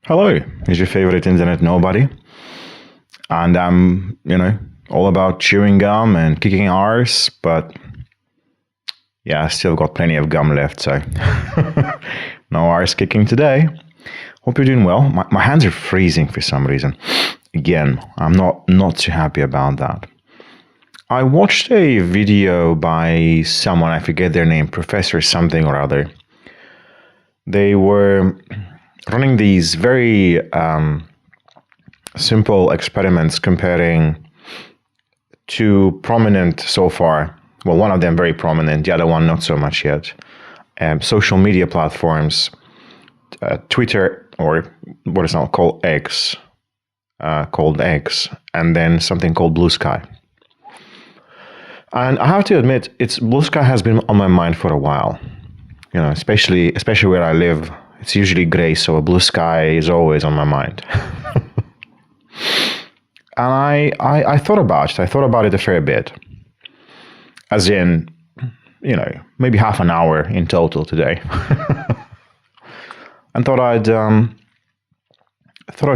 Hello, is your favorite internet nobody? And I'm, all about chewing gum and kicking arse, but yeah, I still got plenty of gum left, so no arse kicking today. Hope you're doing well. My hands are freezing for some reason. Again, I'm not too happy about that. I watched a video by someone, I forget their name, Professor something or other. They were running these very simple experiments comparing two prominent so far, well, one of them very prominent, the other one not so much yet, social media platforms, Twitter, or what is now called X, and then something called Bluesky. And I have to admit, Bluesky has been on my mind for a while. Especially where I live, it's usually gray, so a blue sky is always on my mind. And I thought about it. I thought about it a fair bit. As in, maybe half an hour in total today. And thought I'd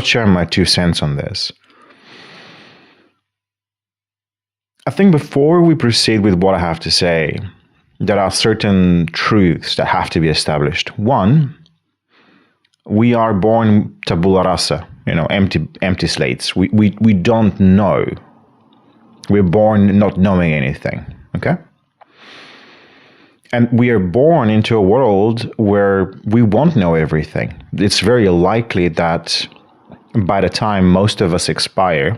share my 2 cents on this. I think before we proceed with what I have to say, there are certain truths that have to be established. One, we are born tabula rasa, empty slates. We don't know. We're born not knowing anything, okay? And we are born into a world where we won't know everything. It's very likely that by the time most of us expire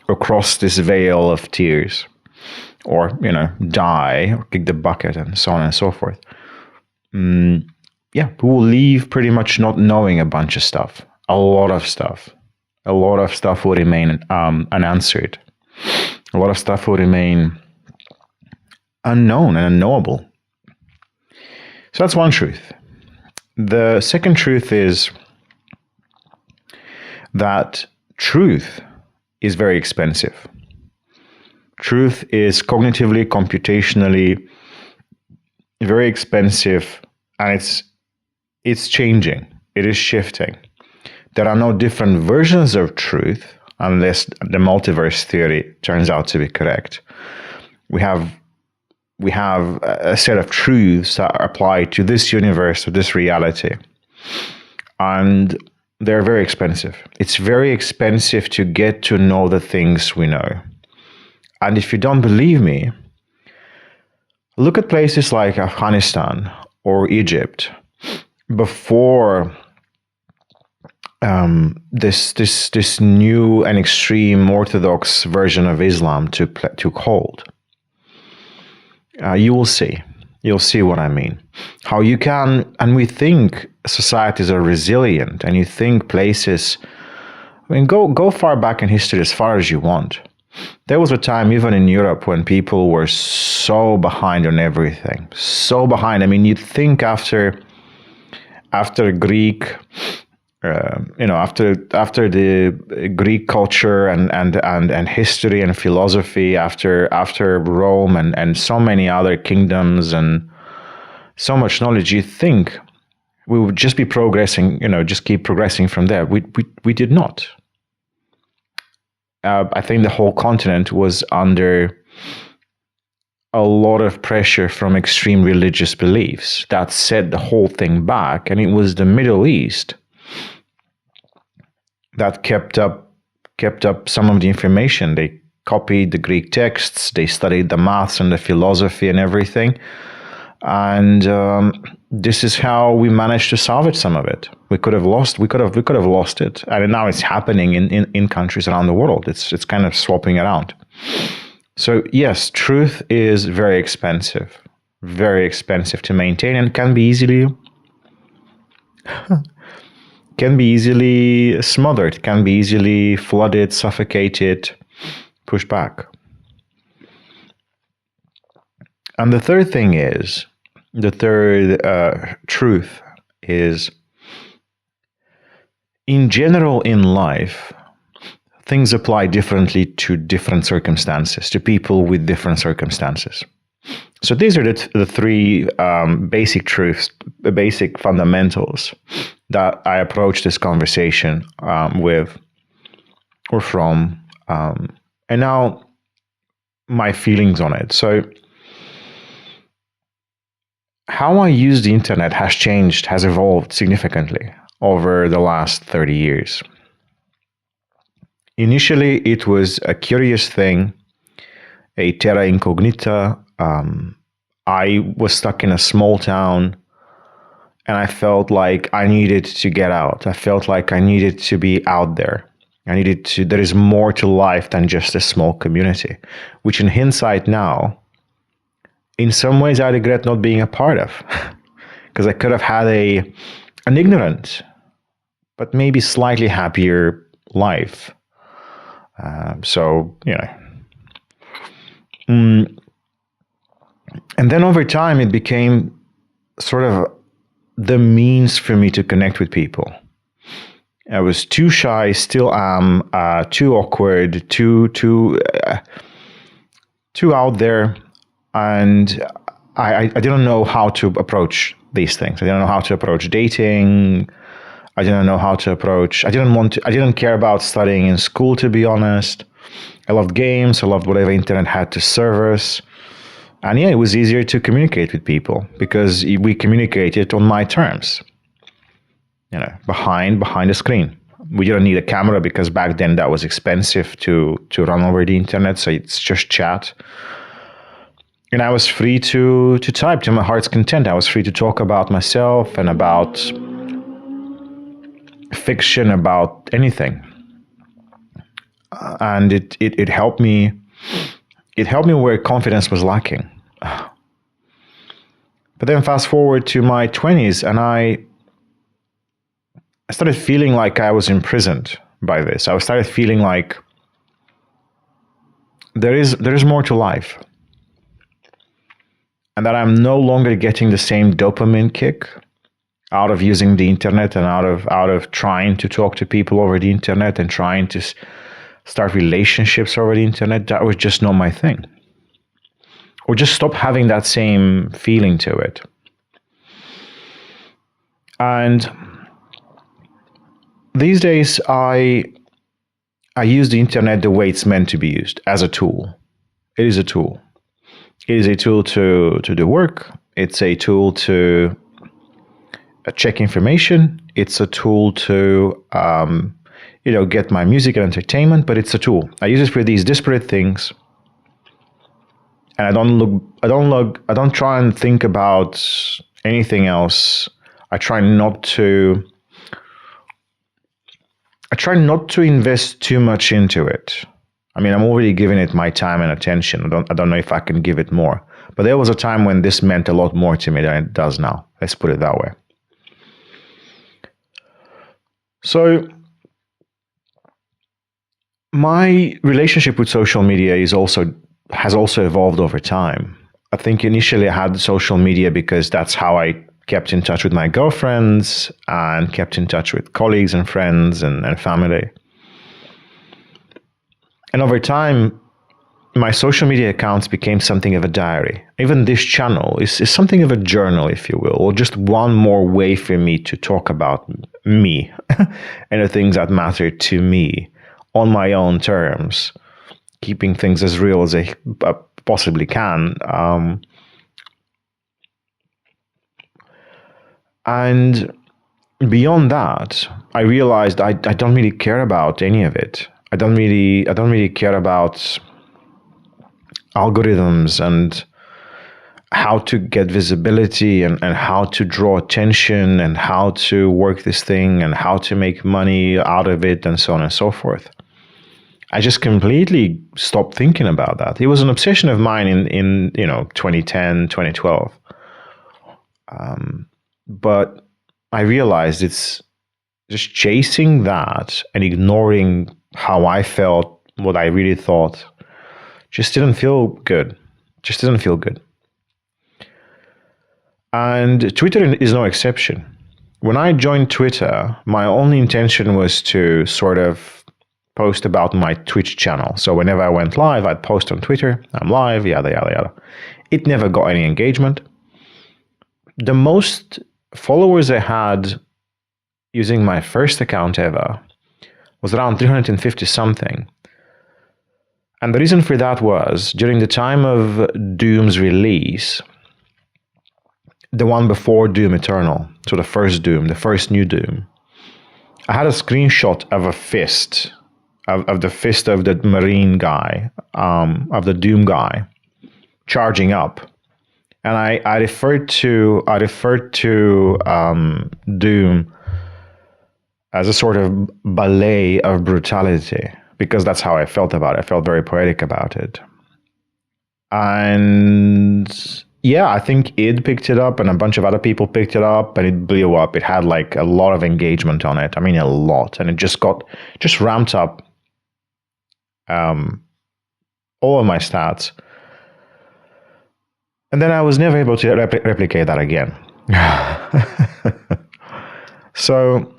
or cross this veil of tears, or, die, or kick the bucket, and so on and so forth. We will leave pretty much not knowing a bunch of stuff. A lot of stuff. A lot of stuff will remain unanswered. A lot of stuff will remain unknown and unknowable. So that's one truth. The second truth is that truth is very expensive. Truth is cognitively, computationally very expensive, and it's changing. It is shifting. There are no different versions of truth unless the multiverse theory turns out to be correct. We have a set of truths that apply to this universe, to this reality, and they're very expensive. It's very expensive to get to know the things we know. And if you don't believe me, look at places like Afghanistan or Egypt before this new and extreme orthodox version of Islam took hold. You will see. You'll see what I mean. How you can, and we think societies are resilient, and you think places, go far back in history as far as you want. There was a time, even in Europe, when people were so behind on everything. So behind. You'd think after Greek, after the Greek culture and history and philosophy, after Rome and so many other kingdoms and so much knowledge, you'd think we would just be progressing, just keep progressing from there. We did not. I think the whole continent was under a lot of pressure from extreme religious beliefs that set the whole thing back. And it was the Middle East that kept up some of the information. They copied the Greek texts, they studied the maths and the philosophy and everything. And this is how we managed to salvage some of it. We could have lost it, and now it's happening in countries around the world. It's kind of swapping around. So yes, truth is very expensive to maintain, and can be easily smothered, can be easily flooded, suffocated, pushed back. And the third truth is, in general in life, things apply differently to different circumstances, to people with different circumstances. So these are the three basic truths, the basic fundamentals that I approach this conversation with or from, and now my feelings on it. So how I use the internet has changed, has evolved significantly over the last 30 years. Initially, it was a curious thing, a terra incognita. I was stuck in a small town and I felt like I needed to get out. I felt like I needed to be out there. There is more to life than just a small community, which in hindsight now, in some ways I regret not being a part of, because I could have had an ignorant, but maybe slightly happier life. And then over time, it became sort of the means for me to connect with people. I was too shy, still am, too awkward, too out there, and I didn't know how to approach these things. I didn't know how to approach dating. I didn't know how to approach. I didn't care about studying in school, to be honest. I loved games. I loved whatever internet had to serve us. And yeah, it was easier to communicate with people because we communicated on my terms. Behind a screen. We didn't need a camera because back then that was expensive to run over the internet. So it's just chat. And I was free to type to my heart's content. I was free to talk about myself and about fiction, about anything. And it helped me. It helped me where confidence was lacking. But then fast forward to my 20s, and I started feeling like I was imprisoned by this. I started feeling like there is more to life, and that I'm no longer getting the same dopamine kick out of using the internet and out of trying to talk to people over the internet and trying to start relationships over the internet. That was just not my thing. Or just stop having that same feeling to it. And these days, I use the internet the way it's meant to be used, as a tool. It is a tool. It is a tool to do work. It's a tool to check information. It's a tool to get my music and entertainment, but it's a tool. I use it for these disparate things. And I don't try and think about anything else. I try not to invest too much into it. I mean, I'm already giving it my time and attention. I don't know if I can give it more. But there was a time when this meant a lot more to me than it does now. Let's put it that way. So my relationship with social media has also evolved over time. I think initially I had social media because that's how I kept in touch with my girlfriends and kept in touch with colleagues and friends and family. And over time, my social media accounts became something of a diary. Even this channel is something of a journal, if you will, or just one more way for me to talk about me and the things that matter to me on my own terms, keeping things as real as I possibly can. And beyond that, I realized I don't really care about any of it. I don't really care about algorithms and how to get visibility and how to draw attention and how to work this thing and how to make money out of it and so on and so forth. I just completely stopped thinking about that. It was an obsession of mine in 2010, 2012. But I realized it's just chasing that and ignoring how I felt, what I really thought, just didn't feel good. And Twitter is no exception. When I joined Twitter, my only intention was to sort of post about my Twitch channel. So whenever I went live, I'd post on Twitter, I'm live, yada, yada, yada. It never got any engagement. The most followers I had using my first account ever was around 350 something. And the reason for that was during the time of Doom's release, the one before Doom Eternal, so the first Doom, the first new Doom, I had a screenshot of a fist, of the fist of the Marine guy, of the Doom guy, charging up. And I referred to Doom as a sort of ballet of brutality, because that's how I felt about it. I felt very poetic about it. And yeah, I think id picked it up and a bunch of other people picked it up and it blew up. It had like a lot of engagement on it. I mean, a lot. And it just ramped up all of my stats. And then I was never able to replicate that again. So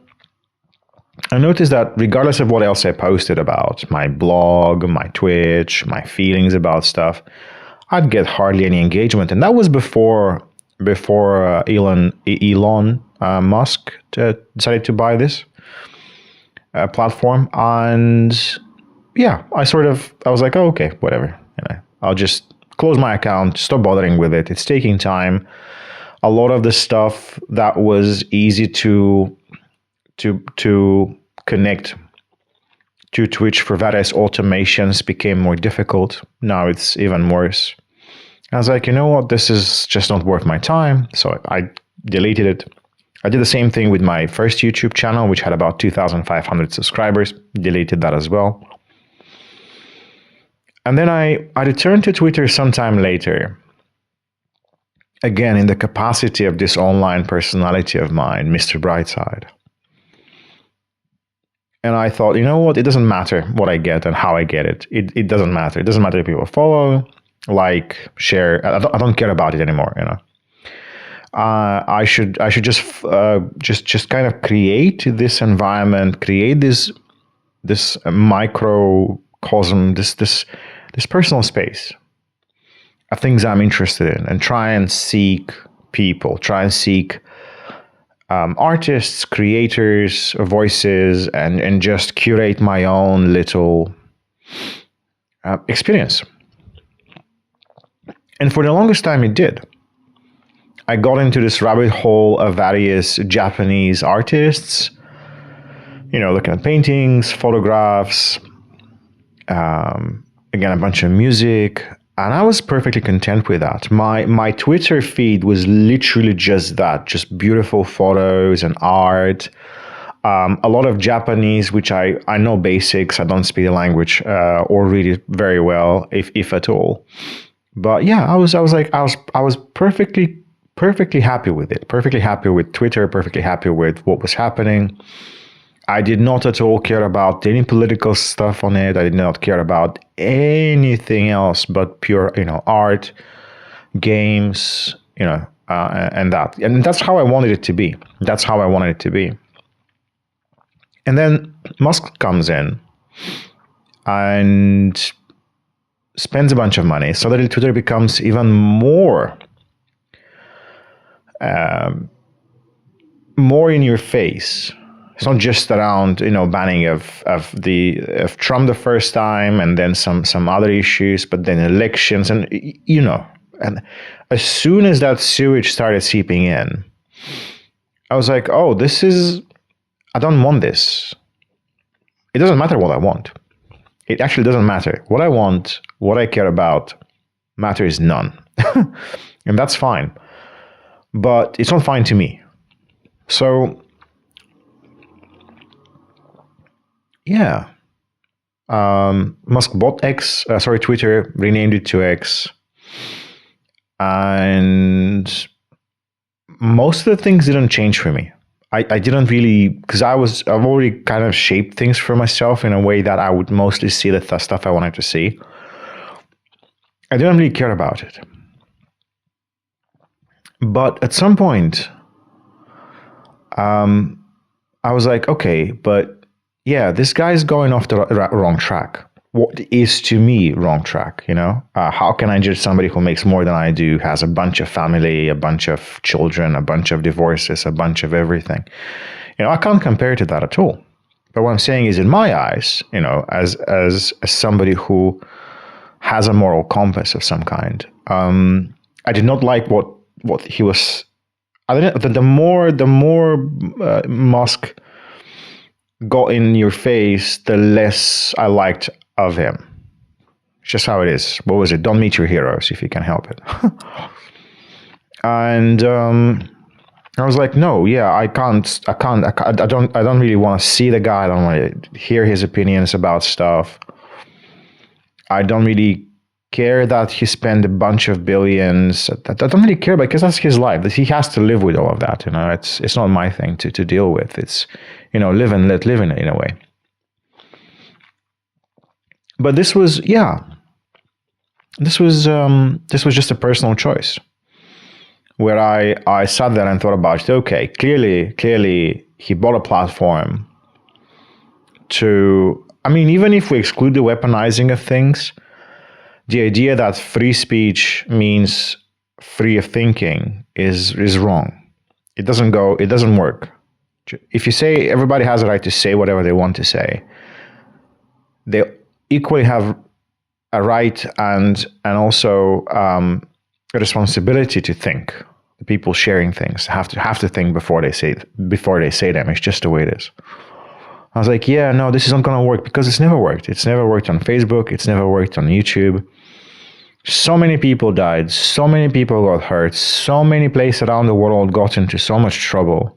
I noticed that regardless of what else I posted about, my blog, my Twitch, my feelings about stuff, I'd get hardly any engagement. And that was before Elon Musk decided to buy this platform. And yeah, I was like, oh, okay, whatever. I'll just close my account, stop bothering with it. It's taking time. A lot of the stuff that was easy to connect to Twitch for various automations became more difficult. Now it's even worse. I was like, you know what? This is just not worth my time. So I deleted it. I did the same thing with my first YouTube channel, which had about 2,500 subscribers. Deleted that as well. And then I returned to Twitter sometime later. Again, in the capacity of this online personality of mine, Mr. Brightside. And I thought, you know what? It doesn't matter what I get and how I get it. It doesn't matter. It doesn't matter if people follow, like, share. I don't care about it anymore. I should just kind of create this environment, create this microcosm, this personal space of things I'm interested in, and try and seek people, artists, creators, voices, and just curate my own little experience. And for the longest time, it did. I got into this rabbit hole of various Japanese artists, looking at paintings, photographs, again, a bunch of music. And I was perfectly content with that. My Twitter feed was literally just that, just beautiful photos and art. A lot of Japanese, which I know basics. I don't speak the language or read it very well, if at all. But yeah, I was perfectly happy with it. Perfectly happy with Twitter. Perfectly happy with what was happening. I did not at all care about any political stuff on it. I did not care about anything else but pure, art, games, and that. And that's how I wanted it to be. And then Musk comes in and spends a bunch of money. Suddenly Twitter becomes even more in your face. It's not just around, banning of Trump the first time and then some other issues, but then elections and, and as soon as that sewage started seeping in, I was like, oh, I don't want this. It doesn't matter what I want. It actually doesn't matter. What I want, what I care about, matters none. And that's fine. But it's not fine to me. So, yeah. Musk bought Twitter, renamed it to X. And most of the things didn't change for me. I didn't really, because I've already kind of shaped things for myself in a way that I would mostly see the stuff I wanted to see. I didn't really care about it. But at some point, I was like, okay, but yeah, this guy's going off the wrong track. What is to me wrong track, How can I judge somebody who makes more than I do, has a bunch of family, a bunch of children, a bunch of divorces, a bunch of everything? I can't compare to that at all. But what I'm saying is, in my eyes, as somebody who has a moral compass of some kind, I did not like what he was. I don't know, the more Musk got in your face, the less I liked of him. It's just how it is. What was it? Don't meet your heroes if you can help it. And I was like, no, yeah, I don't really want to see the guy. I don't want to hear his opinions about stuff. I don't really care that he spent a bunch of billions. I don't really care because that's his life. He has to live with all of that. It's not my thing to deal with. It's, live and let live in a way. But this was just a personal choice where I sat there and thought about it. Okay, clearly he bought a platform to, even if we exclude the weaponizing of things, the idea that free speech means free of thinking is wrong. It doesn't work. If you say everybody has a right to say whatever they want to say, they equally have a right and also a responsibility to think. The people sharing things have to think before they say them. It's just the way it is. I was like, yeah, no, this isn't going to work because it's never worked. It's never worked on Facebook. It's never worked on YouTube. So many people died. So many people got hurt. So many places around the world got into so much trouble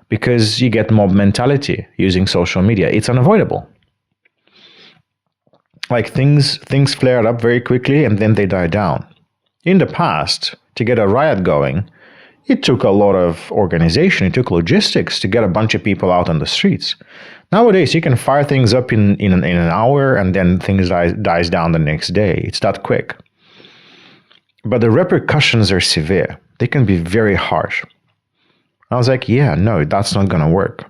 because you get mob mentality using social media. It's unavoidable. Like things flared up very quickly and then they die down. In the past, to get a riot going, it took a lot of organization. It took logistics to get a bunch of people out on the streets. Nowadays, you can fire things up in an hour and then things dies down the next day. It's that quick. But the repercussions are severe. They can be very harsh. I was like, yeah, no, that's not going to work.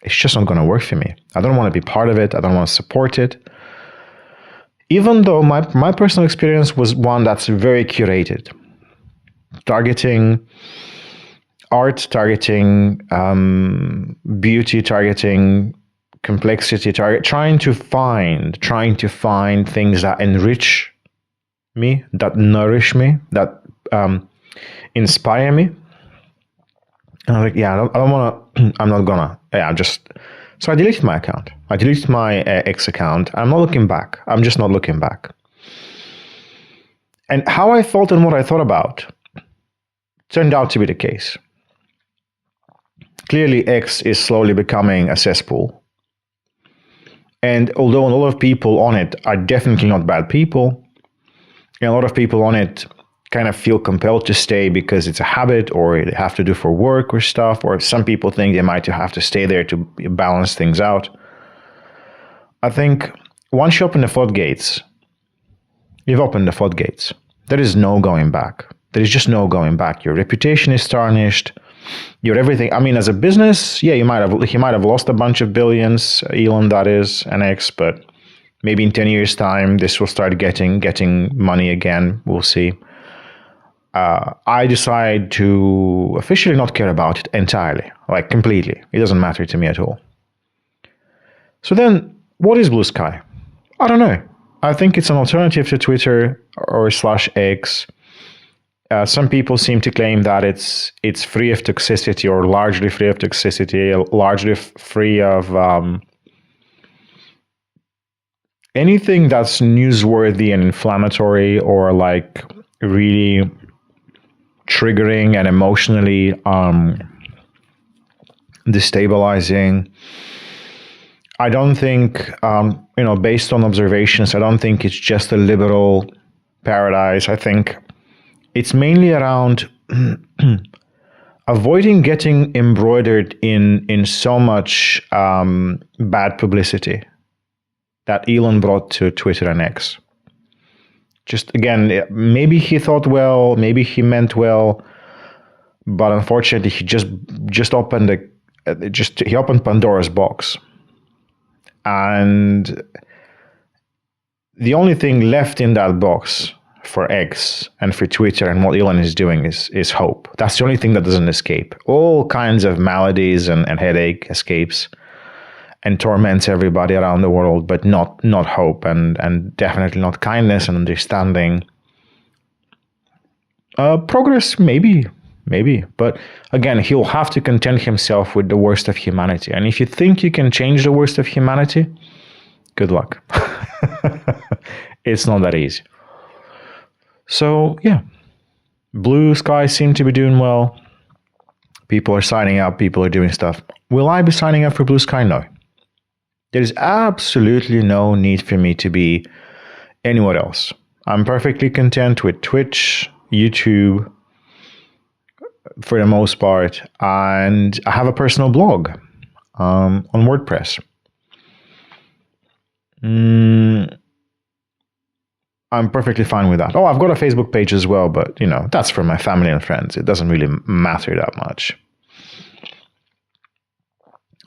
It's just not going to work for me. I don't want to be part of it. I don't want to support it. Even though my personal experience was one that's very curated. Targeting art, targeting beauty, targeting complexity, trying to find things that enrich me, that nourish me, that inspire me. And I was like, yeah, I don't want to, I'm not gonna, yeah, so I deleted my account. I deleted my X account. I'm not looking back. I'm just not looking back. And how I felt and what I thought about turned out to be the case. Clearly, X is slowly becoming a cesspool. And although a lot of people on it are definitely not bad people, and a lot of people on it kind of feel compelled to stay because it's a habit or they have to do for work or stuff, or some people think they might have to stay there to balance things out. I think once you open the floodgates, you've opened the floodgates. There is no going back. There is just no going back. Your reputation is tarnished. Your everything. As a business, yeah, he might have lost a bunch of billions, Elon, that is, and X, but maybe in 10 years' time, this will start getting money again. We'll see. I decide to officially not care about it entirely, like completely. It doesn't matter to me at all. So then, what is Bluesky? I don't know. I think it's an alternative to Twitter or /X. Some people seem to claim that it's free of toxicity or largely free of toxicity, largely free of anything that's newsworthy and inflammatory or like really triggering and emotionally destabilizing. I don't think, based on observations, I don't think it's just a liberal paradise. I think it's mainly around avoiding getting embroidered in so much bad publicity that Elon brought to Twitter and X. Just again, maybe he thought well, maybe he meant well, but unfortunately, he just opened he opened Pandora's box, and the only thing left in that box for X and for Twitter and what Elon is doing is hope. That's the only thing that doesn't escape. All kinds of maladies and headache escapes and torments everybody around the world, but not hope and definitely not kindness and understanding. Progress, maybe. But again, he'll have to content himself with the worst of humanity. And if you think you can change the worst of humanity, good luck. It's not that easy. So, yeah. Bluesky seem to be doing well. People are signing up. People are doing stuff. Will I be signing up for Bluesky? No. There's absolutely no need for me to be anywhere else. I'm perfectly content with Twitch, YouTube, for the most part, and I have a personal blog on WordPress. I'm perfectly fine with that. Oh, I've got a Facebook page as well, but that's for my family and friends. It doesn't really matter that much.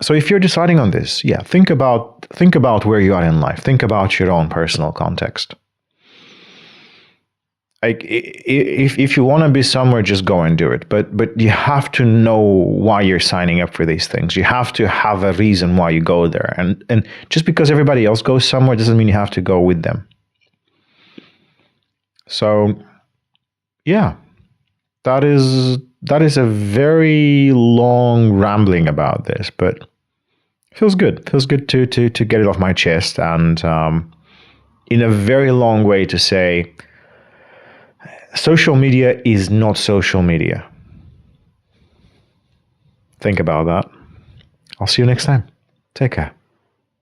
So if you're deciding on this, think about where you are in life. Think about your own personal context. Like, if you want to be somewhere, just go and do it. But you have to know why you're signing up for these things. You have to have a reason why you go there. And just because everybody else goes somewhere doesn't mean you have to go with them. So, that is a very long rambling about this, but it feels good. It feels good to get it off my chest, and in a very long way to say, social media is not social media. Think about that. I'll see you next time. Take care.